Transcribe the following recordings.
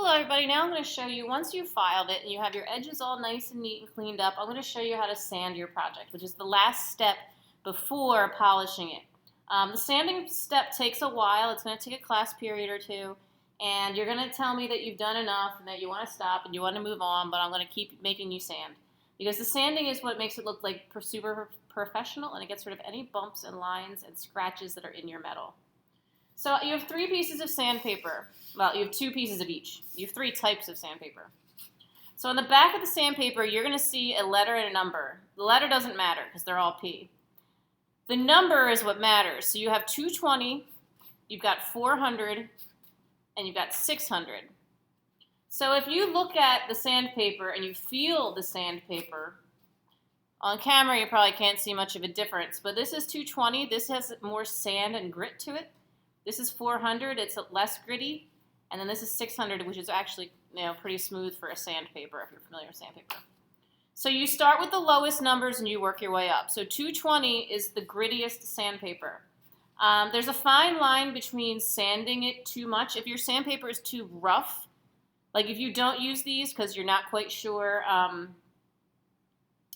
Hello everybody, now I'm going to show you, once you've filed it and you have your edges all nice and neat and cleaned up, I'm going to show you how to sand your project, which is the last step before polishing it. The sanding step takes a while. It's going to take a class period or two, and you're going to tell me that you've done enough and that you want to stop and you want to move on, but I'm going to keep making you sand. Because the sanding is what makes it look like super professional, and it gets rid of any bumps and lines and scratches that are in your metal. So you have 3 pieces of sandpaper. Well, you have 2 pieces of each. You have 3 types of sandpaper. So on the back of the sandpaper, you're going to see a letter and a number. The letter doesn't matter because they're all P. The number is what matters. So you have 220, you've got 400, and you've got 600. So if you look at the sandpaper and you feel the sandpaper, on camera you probably can't see much of a difference, but this is 220. This has more sand and grit to it. This is 400, it's less gritty, and then this is 600, which is actually pretty smooth for a sandpaper if you're familiar with sandpaper. So you start with the lowest numbers and you work your way up. So 220 is the grittiest sandpaper. There's a fine line between sanding it too much. If your sandpaper is too rough, like if you don't use these because you're not quite sure,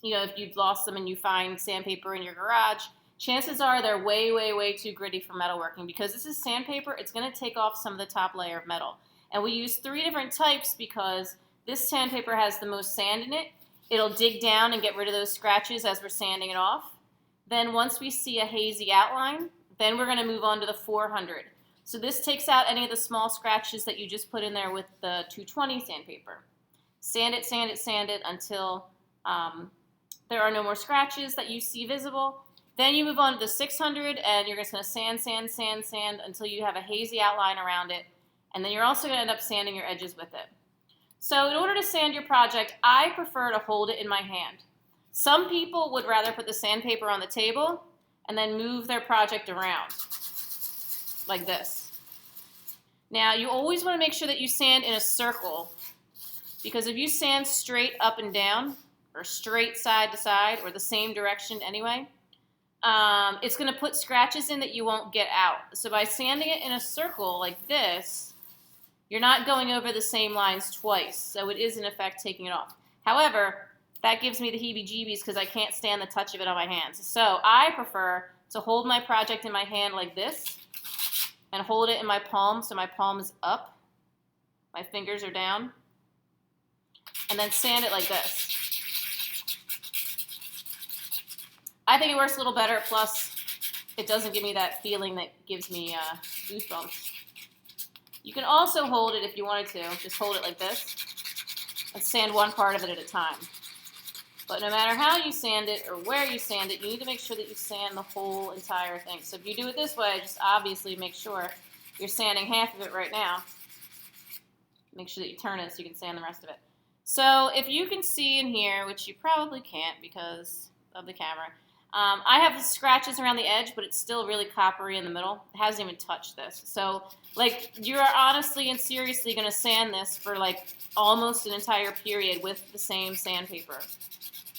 if you've lost them and you find sandpaper in your garage, chances are they're way too gritty for metalworking. Because this is sandpaper, it's going to take off some of the top layer of metal. And we use 3 different types because this sandpaper has the most sand in it. It'll dig down and get rid of those scratches as we're sanding it off. Then once we see a hazy outline, then we're going to move on to the 400. So this takes out any of the small scratches that you just put in there with the 220 sandpaper. Sand it until there are no more scratches that you see visible. Then you move on to the 600, and you're just going to sand until you have a hazy outline around it. And then you're also going to end up sanding your edges with it. So in order to sand your project, I prefer to hold it in my hand. Some people would rather put the sandpaper on the table and then move their project around, like this. Now, you always want to make sure that you sand in a circle, because if you sand straight up and down, or straight side to side, or the same direction anyway, it's going to put scratches in that you won't get out. So by sanding it in a circle like this, you're not going over the same lines twice. So it is in effect taking it off. However, that gives me the heebie-jeebies because I can't stand the touch of it on my hands. So I prefer to hold my project in my hand like this and hold it in my palm so my palm is up, my fingers are down, and then sand it like this. I think it works a little better, plus it doesn't give me that feeling that gives me goosebumps. You can also hold it if you wanted to. Just hold it like this and sand one part of it at a time. But no matter how you sand it or where you sand it, you need to make sure that you sand the whole entire thing. So if you do it this way, just obviously make sure you're sanding half of it right now. Make sure that you turn it so you can sand the rest of it. So if you can see in here, which you probably can't because of the camera, I have the scratches around the edge, but it's still really coppery in the middle. It hasn't even touched this. So, you're honestly and seriously going to sand this for, almost an entire period with the same sandpaper.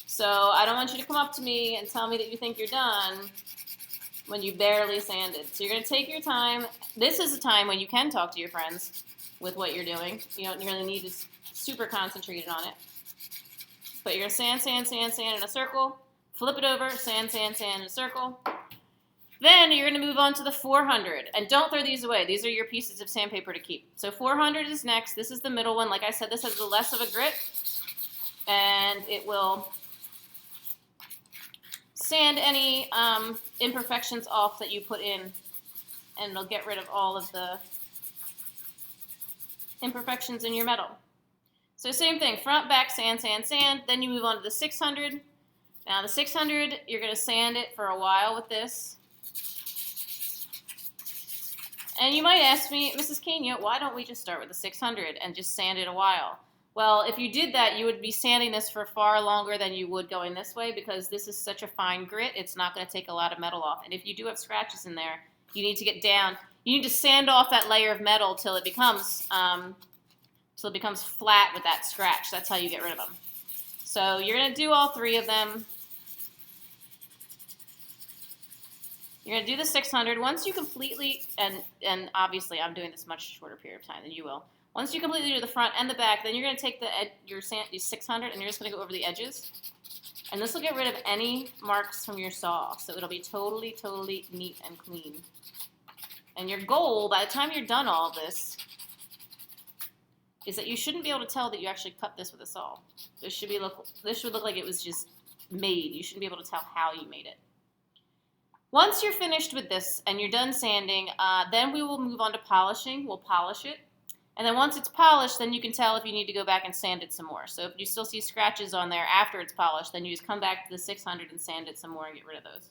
So, I don't want you to come up to me and tell me that you think you're done when you barely sanded. So, you're going to take your time. This is a time when you can talk to your friends with what you're doing. You don't really need to super concentrate on it. But you're going to sand in a circle. Flip it over, sand in a circle. Then you're going to move on to the 400. And don't throw these away. These are your pieces of sandpaper to keep. So 400 is next. This is the middle one. Like I said, this has the less of a grit. And it will sand any imperfections off that you put in. And it'll get rid of all of the imperfections in your metal. So same thing, front, back, sand. Then you move on to the 600. Now the 600, you're going to sand it for a while with this. And you might ask me, Mrs. Kenya, why don't we just start with the 600 and just sand it a while? Well, if you did that, you would be sanding this for far longer than you would going this way, because this is such a fine grit, it's not going to take a lot of metal off. And if you do have scratches in there, you need to get down. You need to sand off that layer of metal till it becomes flat with that scratch. That's how you get rid of them. So you're going to do all 3 of them. You're going to do the 600. Once you completely, and obviously I'm doing this much shorter period of time than you will. Once you completely do the front and the back, then you're going to take your 600 and you're just going to go over the edges. And this will get rid of any marks from your saw. So it'll be totally, totally neat and clean. And your goal, by the time you're done all this, is that you shouldn't be able to tell that you actually cut this with a saw. This should look like it was just made. You shouldn't be able to tell how you made it. Once you're finished with this and you're done sanding, then we will move on to polishing. We'll polish it. And then once it's polished, then you can tell if you need to go back and sand it some more. So if you still see scratches on there after it's polished, then you just come back to the 600 and sand it some more and get rid of those.